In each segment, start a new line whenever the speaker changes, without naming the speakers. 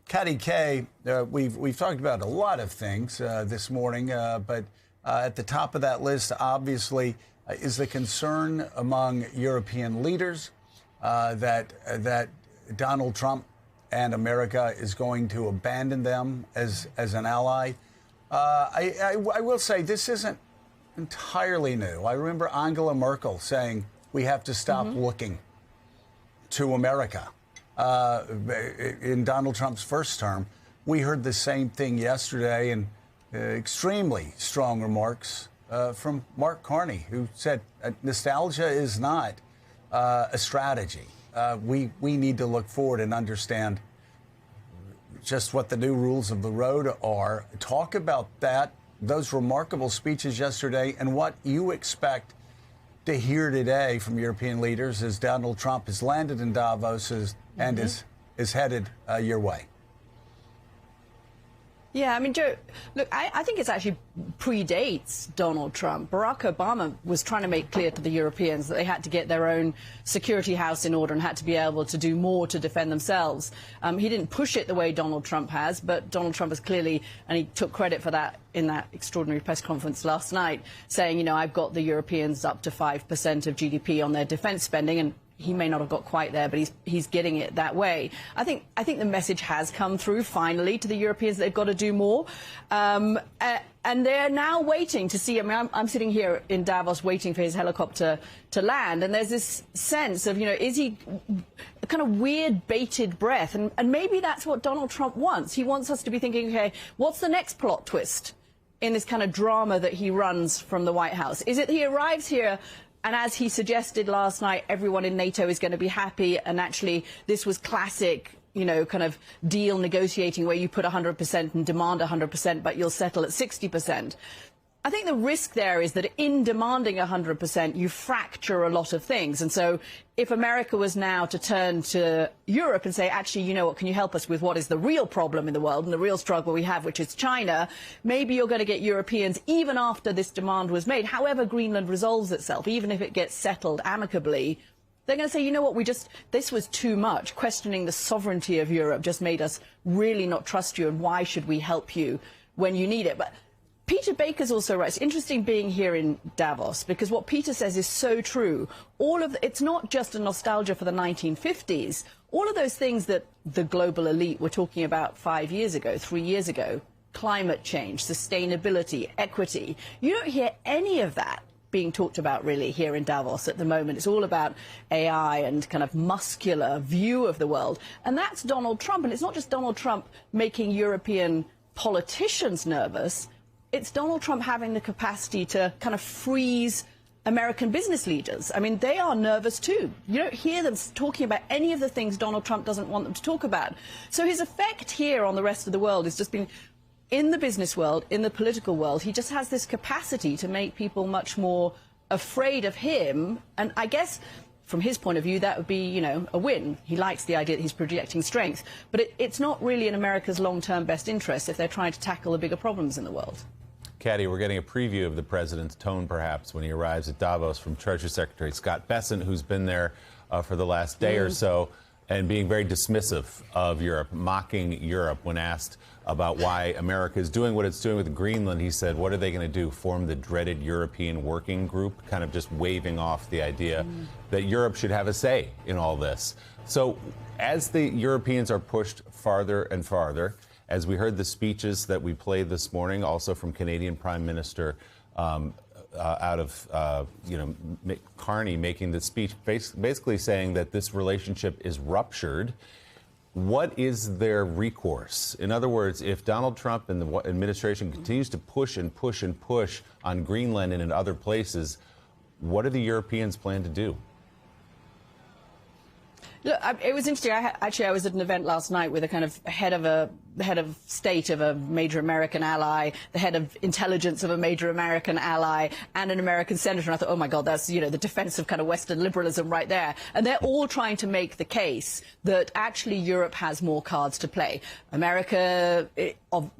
Katty Kay, we've talked about a lot of things this morning, but at the top of that list, obviously, is the concern among European leaders that Donald Trump and America is going to abandon them as an ally. I will say this isn't entirely new. I remember Angela Merkel saying we have to stop looking to America. In Donald Trump's first term, we heard the same thing yesterday, and extremely strong remarks from Mark Carney, who said nostalgia is not a strategy. We need to look forward and understand just what the new rules of the road are. Talk about that, those remarkable speeches yesterday, and what you expect to hear today from European leaders as Donald Trump has landed in Davos and is headed your way.
Yeah, I mean, Joe, look, I think it actually predates Donald Trump. Barack Obama was trying to make clear to the Europeans that they had to get their own security house in order and had to be able to do more to defend themselves. He didn't push it the way Donald Trump has, but Donald Trump has clearly, and he took credit for that in that extraordinary press conference last night, saying, you know, I've got the Europeans up to 5% of GDP on their defense spending, and he may not have got quite there, but he's getting it that way. I think the message has come through finally to the Europeans that they've got to do more, and they're now waiting to see. I mean, I'm sitting here in Davos waiting for his helicopter to land, and there's this sense of, you know, is he a kind of weird bated breath, and maybe that's what Donald Trump wants. He wants us to be thinking, okay, what's the next plot twist in this kind of drama that he runs from the White House? Is it he arrives here, and as he suggested last night, everyone in NATO is going to be happy, and actually this was classic, you know, kind of deal negotiating where you put 100% and demand 100%, but you'll settle at 60%. I think the risk there is that in demanding 100%, you fracture a lot of things. And so if America was now to turn to Europe and say, actually, you know what, can you help us with what is the real problem in the world and the real struggle we have, which is China, maybe you're going to get Europeans, even after this demand was made, however Greenland resolves itself, even if it gets settled amicably, they're going to say, you know what, this was too much. Questioning the sovereignty of Europe just made us really not trust you, and why should we help you when you need it? But Peter Baker's also right. It's interesting being here in Davos, because what Peter says is so true. It's not just a nostalgia for the 1950s. All of those things that the global elite were talking about 5 years ago, 3 years ago, climate change, sustainability, equity, you don't hear any of that being talked about really here in Davos at the moment. It's all about AI and kind of muscular view of the world. And that's Donald Trump. And it's not just Donald Trump making European politicians nervous. It's Donald Trump having the capacity to kind of freeze American business leaders. I mean, they are nervous too. You don't hear them talking about any of the things Donald Trump doesn't want them to talk about. So his effect here on the rest of the world has just been, in the business world, in the political world, he just has this capacity to make people much more afraid of him. And I guess from his point of view, that would be, you know, a win. He likes the idea that he's projecting strength. But it's not really in America's long-term best interest if they're trying to tackle the bigger problems in the world.
Katty, we're getting a preview of the president's tone, perhaps, when he arrives at Davos from Treasury Secretary Scott Bessent, who's been there for the last day or so, and being very dismissive of Europe, mocking Europe when asked about why America is doing what it's doing with Greenland. He said, what are they going to do, form the dreaded European Working Group, kind of just waving off the idea that Europe should have a say in all this. So as the Europeans are pushed farther and farther, as we heard the speeches that we played this morning, also from Canadian Prime Minister Carney making the speech, basically saying that this relationship is ruptured. What is their recourse? In other words, if Donald Trump and the administration continues to push and push and push on Greenland and in other places, what do the Europeans plan to do?
Look, it was interesting. I was at an event last night with a kind of head of a the head of state of a major American ally, the head of intelligence of a major American ally, and an American senator. And I thought, oh my God, that's, you know, the defense of kind of Western liberalism right there. And they're all trying to make the case that actually Europe has more cards to play. America,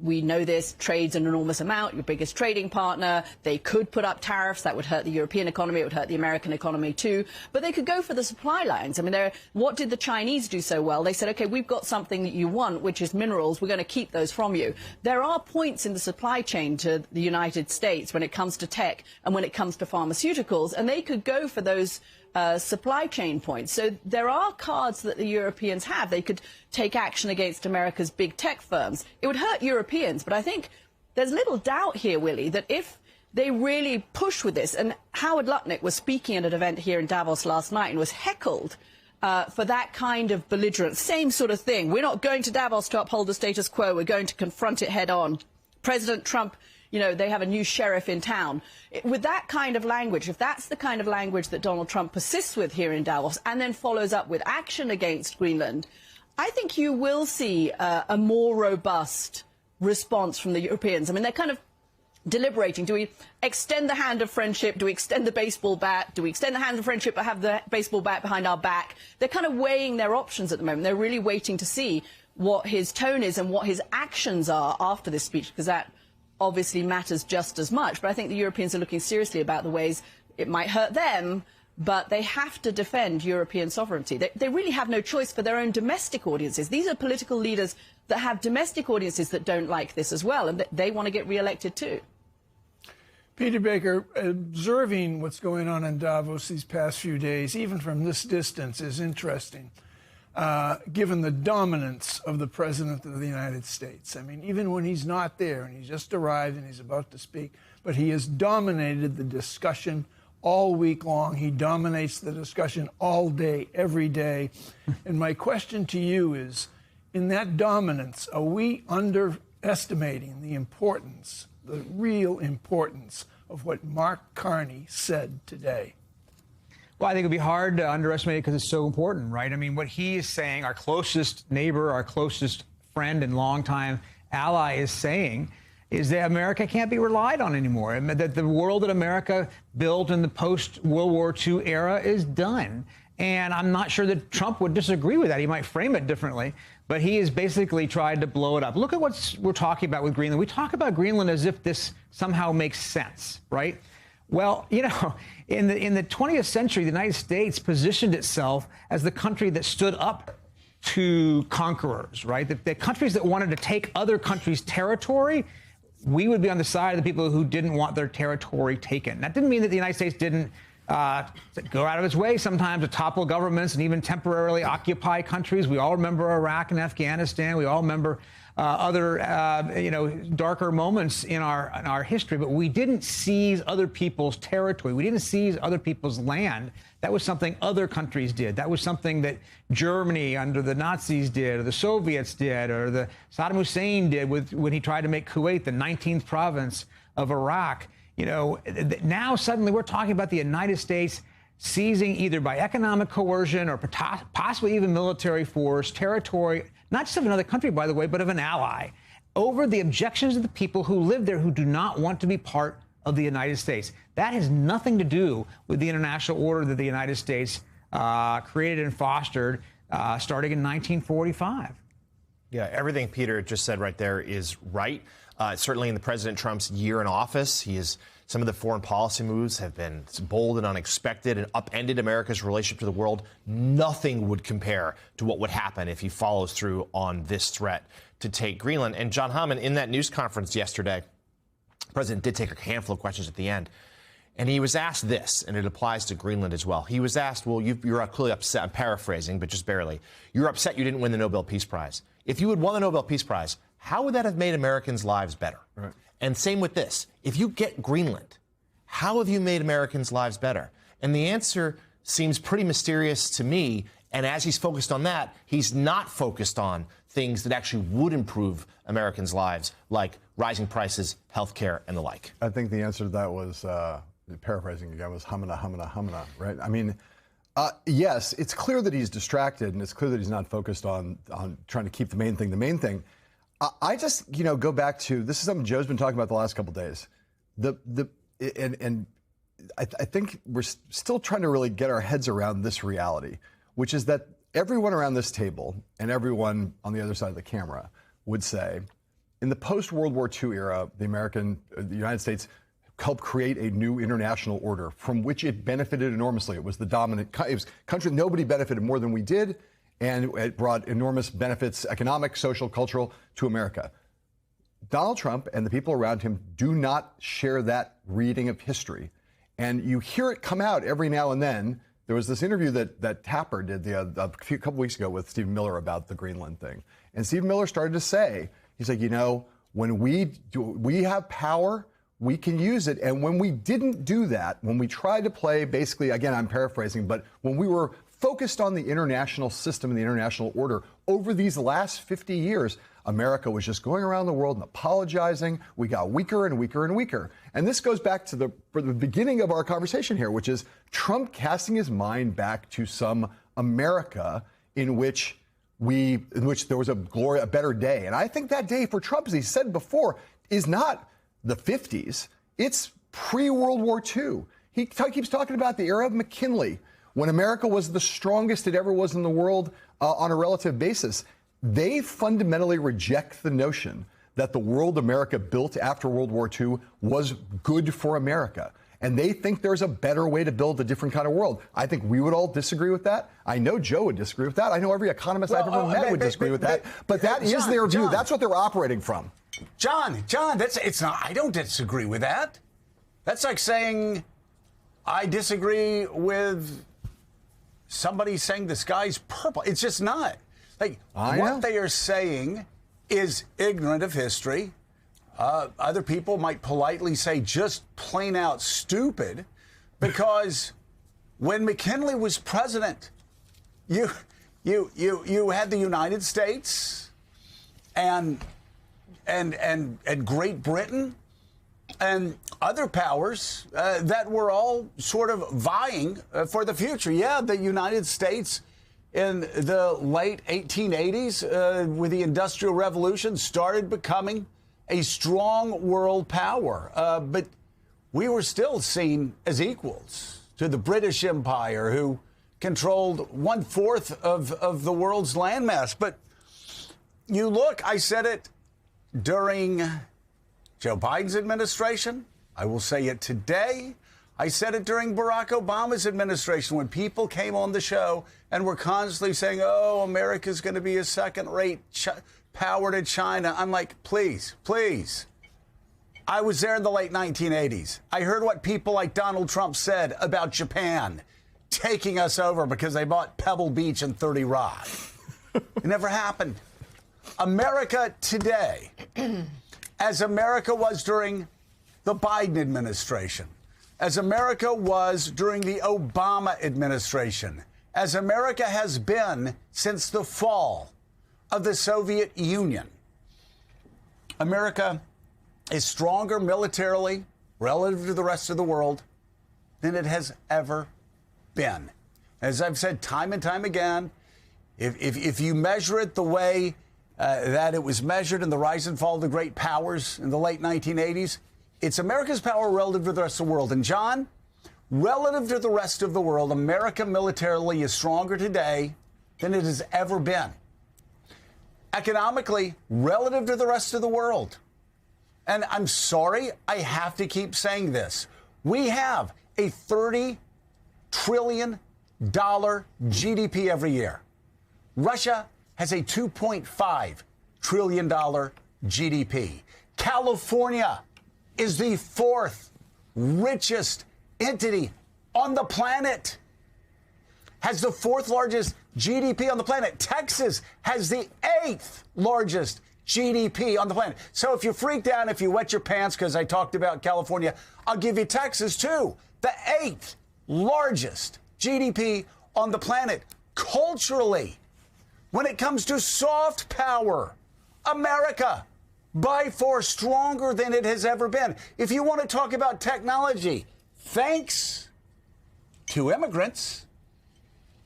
we know this, trades an enormous amount, your biggest trading partner. They could put up tariffs. That would hurt the European economy. It would hurt the American economy too. But they could go for the supply lines. I mean, what did the Chinese do so well? They said, OK, we've got something that you want, which is minerals. We're going to keep those from you. There are points in the supply chain to the United States when it comes to tech and when it comes to pharmaceuticals, and they could go for those supply chain points. So there are cards that the Europeans have. They could take action against America's big tech firms. It would hurt Europeans, but I think there's little doubt here, Willie, that if they really push with this, and Howard Lutnick was speaking at an event here in Davos last night and was heckled for that kind of belligerence, same sort of thing. We're not going to Davos to uphold the status quo. We're going to confront it head on. President Trump, you know, they have a new sheriff in town. With that kind of language, if that's the kind of language that Donald Trump persists with here in Davos and then follows up with action against Greenland, I think you will see a more robust response from the Europeans. I mean, they're kind of deliberating. Do we extend the hand of friendship? Do we extend the baseball bat? Do we extend the hand of friendship but have the baseball bat behind our back? They're kind of weighing their options at the moment. They're really waiting to see what his tone is and what his actions are after this speech, because that obviously matters just as much. But I think the Europeans are looking seriously about the ways it might hurt them, but they have to defend European sovereignty. They really have no choice for their own domestic audiences. These are political leaders that have domestic audiences that don't like this as well, and they want to get re-elected too.
Peter Baker, observing what's going on in Davos these past few days, even from this distance, is interesting, given the dominance of the President of the United States. I mean, even when he's not there and he's just arrived and he's about to speak, but he has dominated the discussion all week long. He dominates the discussion all day, every day. And my question to you is, in that dominance, are we underestimating the importance, the real importance of what Mark Carney said today?
Well, I think it'd be hard to underestimate it because it's so important, right? I mean, what he is saying, our closest neighbor, our closest friend and longtime ally is saying, is that America can't be relied on anymore, and that the world that America built in the post-World War II era is done. And I'm not sure that Trump would disagree with that. He might frame it differently, but he has basically tried to blow it up. Look at what we're talking about with Greenland. We talk about Greenland as if this somehow makes sense, right? Well, you know, in the 20th century, the United States positioned itself as the country that stood up to conquerors, right? The countries that wanted to take other countries' territory, we would be on the side of the people who didn't want their territory taken. That didn't mean that the United States didn't go out of its way sometimes to topple governments and even temporarily occupy countries. We all remember Iraq and Afghanistan. We all remember other, darker moments in our history. But we didn't seize other people's territory. We didn't seize other people's land. That was something other countries did. That was something that Germany under the Nazis did, or the Soviets did, or the Saddam Hussein did when he tried to make Kuwait the 19th province of Iraq. You know, now suddenly we're talking about the United States seizing either by economic coercion or possibly even military force territory, not just of another country, by the way, but of an ally, over the objections of the people who live there who do not want to be part of the United States. That has nothing to do with the international order that the United States created and fostered starting in 1945.
Yeah, everything Peter just said right there is right. Certainly in the President Trump's year in office, some of the foreign policy moves have been bold and unexpected and upended America's relationship to the world. Nothing would compare to what would happen if he follows through on this threat to take Greenland. And John Hammond, in that news conference yesterday, the president did take a handful of questions at the end. And he was asked this, and it applies to Greenland as well. He was asked, well, you're clearly upset. I'm paraphrasing, but just barely. You're upset you didn't win the Nobel Peace Prize. If you had won the Nobel Peace Prize, how would that have made Americans' lives better? Right. And same with this. If you get Greenland, how have you made Americans' lives better? And the answer seems pretty mysterious to me. And as he's focused on that, he's not focused on things that actually would improve Americans' lives, like rising prices, health care, and the like.
I think the answer to that was, paraphrasing again, was humana, humana, humana, right? I mean, yes, it's clear that he's distracted, and it's clear that he's not focused on trying to keep the main thing the main thing. I just, go back to, this is something Joe's been talking about the last couple of days. I think we're still trying to really get our heads around this reality, which is that everyone around this table and everyone on the other side of the camera would say, in the post-World War II era, the United States helped create a new international order from which it benefited enormously. It was the dominant country. Nobody benefited more than we did, and it brought enormous benefits, economic, social, cultural, to America. Donald Trump and the people around him do not share that reading of history. And you hear it come out every now and then. There was this interview that Tapper did a couple weeks ago with Stephen Miller about the Greenland thing. And Stephen Miller started to say, he's like, when we have power, we can use it. And when we didn't do that, when we tried to play, basically, again, I'm paraphrasing, but when we were focused on the international system and the international order over these last 50 years, America was just going around the world and apologizing. We got weaker and weaker and weaker. And this goes back to the beginning of our conversation here, which is Trump casting his mind back to some America in which there was a better day. And I think that day for Trump, as he said before, is not the 50s. It's pre-World War II. He keeps talking about the era of McKinley, when America was the strongest it ever was in the world on a relative basis. They fundamentally reject the notion that the world America built after World War II was good for America. And they think there's a better way to build a different kind of world. I think we would all disagree with that. I know Joe would disagree with that. I know every economist I've ever met would disagree with that. But that is their view.
John,
that's what they're operating from.
John, it's not. I don't disagree with that. That's like saying I disagree with somebody saying the sky's purple. It's just not. Like, what they are saying is ignorant of history. Other people might politely say just plain out stupid, because when McKinley was president, you had the United States and Great Britain and other powers that were all sort of vying for the future. Yeah, the United States in the late 1880s with the Industrial Revolution started becoming a strong world power. But we were still seen as equals to the British Empire, who controlled 1/4 of the world's landmass. But you look, I said it during Joe Biden's administration. I will say it today. I said it during Barack Obama's administration, when people came on the show and were constantly saying, oh, America's going to be a second-rate power to China. I'm like, please, please. I was there in the late 1980s. I heard what people like Donald Trump said about Japan taking us over because they bought Pebble Beach and 30 Rock. It never happened. America today, as America was during the Biden administration, as America was during the Obama administration, as America has been since the fall of the Soviet Union, America is stronger militarily relative to the rest of the world than it has ever been. As I've said time and time again, if you measure it the way that it was measured in the rise and fall of the great powers in the late 1980s, it's America's power relative to the rest of the world. And John, relative to the rest of the world, America militarily is stronger today than it has ever been. Economically, relative to the rest of the world. And I'm sorry, I have to keep saying this. We have a $30 trillion GDP every year. Russia has a $2.5 trillion GDP. California is the 4th richest entity on the planet, has the 4th largest GDP on the planet. Texas has the 8th largest GDP on the planet. So if you freaked out, if you wet your pants because I talked about California, I'll give you Texas too. The 8th largest GDP on the planet. Culturally, when it comes to soft power, America, by far stronger than it has ever been. If you want to talk about technology, thanks to immigrants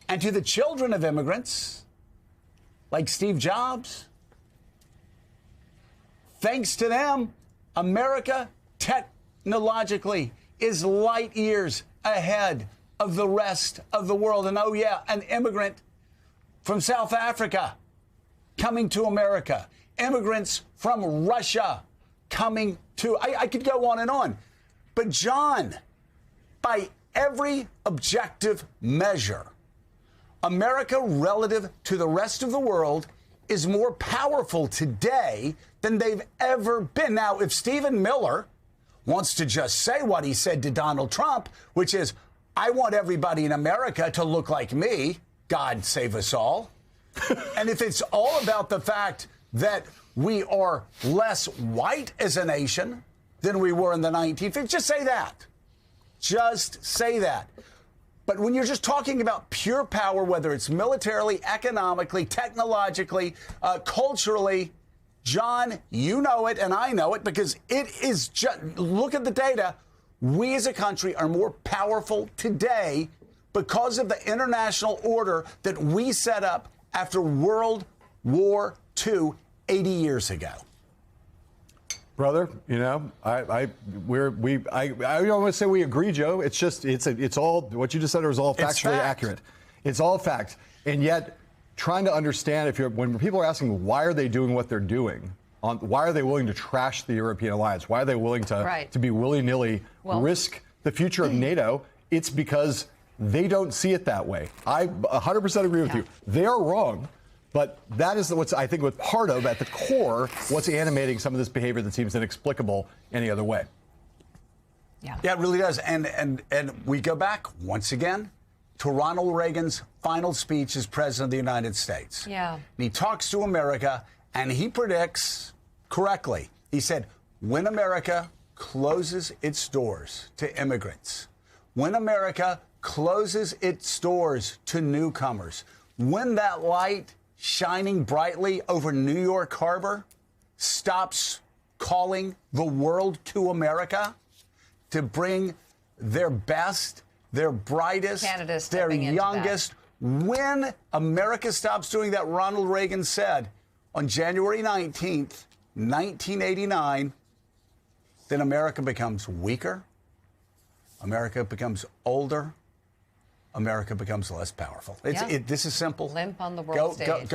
and to the children of immigrants, like Steve Jobs, Thanks to them, America technologically is light years ahead of the rest of the world. And oh yeah, an immigrant from South Africa coming to America, immigrants from Russia coming to, I could go on and on. But John, by every objective measure, America relative to the rest of the world is more powerful today than they've ever been. Now, if Stephen Miller wants to just say what he said to Donald Trump, which is, I want everybody in America to look like me, God save us all. And if it's all about the fact that we are less white as a nation than we were in the 1950s, just say that. Just say that. But when you're just talking about pure power, whether it's militarily, economically, technologically, culturally, John, you know it and I know it because it is just, look at the data. We as a country are more powerful today because of the international order that we set up after World War II 80 years ago.
Brother, you know, I don't want to say we agree, Joe. It's just, it's all, what you just said is all factually accurate. It's all fact. And yet, trying to understand when people are asking why are they doing what they're doing, why are they willing to trash the European alliance? Why are they willing to be willy-nilly risk the future of NATO? It's because they don't see it that way. I 100% agree with you. They are wrong. But that is what's, I think, part of, at the core, what's animating some of this behavior that seems inexplicable any other way.
Yeah, it really does. And we go back once again to Ronald Reagan's final speech as president of the United States.
Yeah.
And he talks to America, and he predicts correctly. He said, when America closes its doors to immigrants, when America closes its doors to newcomers, when that light shining brightly over New York Harbor stops calling the world to America to bring their best, their brightest, their youngest. When America stops doing that, Ronald Reagan said on January 19th, 1989, then America becomes weaker, America becomes older, America becomes less powerful. This is simple.
Limp on the world stage.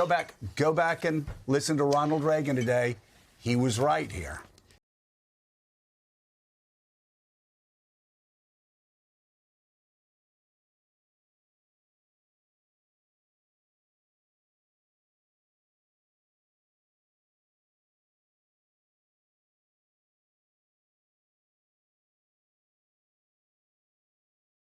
Go back and listen to Ronald Reagan today. He was right here.